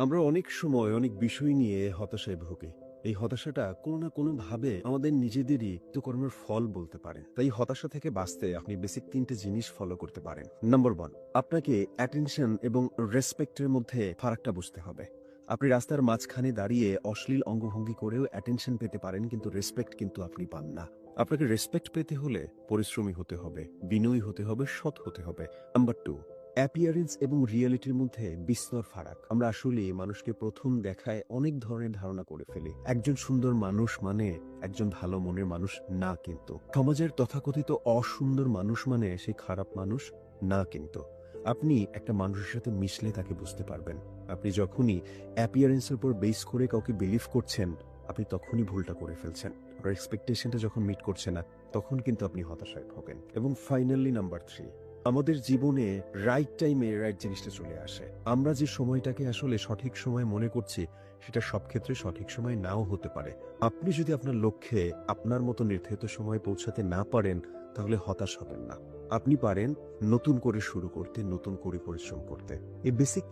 আমরা অনেক সময় অনেক বিষয় নিয়ে হতাশায় ভুগি। এই হতাশাটা কোনো না কোনোভাবে আমাদের নিজেদেরই কৃতকর্মের ফল বলতে পারেন। তাই হতাশা থেকে বাঁচতে আপনি বেসিক ৩ টে জিনিস ফলো করতে পারেন। নাম্বার 1, আপনাকে অ্যাটেনশন এবং রেসপেক্টের মধ্যে ফারাকটা বুঝতে হবে। আপনি রাস্তার মাঝখানে দাঁড়িয়ে অশ্লীল অঙ্গভঙ্গি করেও অ্যাটেনশন পেতে পারেন, কিন্তু রেসপেক্ট কিন্তু আপনি পান না। আপনাকে রেসপেক্ট পেতে হলে পরিশ্রমী হতে হবে, বিনয়ী হতে হবে, সৎ হতে হবে। নাম্বার 2, অ্যাপিয়ারেন্স এবং রিয়েলিটির মধ্যে বিস্তর ফারাক। আমরা আসলে মানুষকে প্রথম দেখায় অনেক ধরনের ধারণা করে ফেলি। একজন সুন্দর মানুষ মানে একজন ভালো মনের মানুষ না, কিন্তু সমাজের তথাকথিত অসুন্দর মানুষ মানে সে খারাপ মানুষ না। কিন্তু আপনি একটা মানুষের সাথে মিশলে তাকে বুঝতে পারবেন। আপনি যখনই অ্যাপিয়ারেন্সের উপর বেস করে কাউকে বিলিভ করছেন, আপনি তখনই ভুলটা করে ফেলছেন। আর এক্সপেকটেশনটা যখন মিট করছে না, তখন কিন্তু আপনি হতাশায় ভোগেন। এবং ফাইনালি নাম্বার 3, আমাদের জীবনে রাইট টাইমে রাইট জিনিসটা চলে আসে। আমরা যে সময়টাকে আসলে সঠিক সময় মনে করছি, সেটা সব ক্ষেত্রে সঠিক সময় নাও হতে পারে। আপনি যদি আপনার লক্ষ্যে আপনার মতো নির্ধারিত সময়ে পৌঁছাতে না পারেন, তাহলে হতাশ হবেন না। আপনি পারেন নতুন করে শুরু করতে, নতুন করে পরিশ্রম করতে। এই বেসিক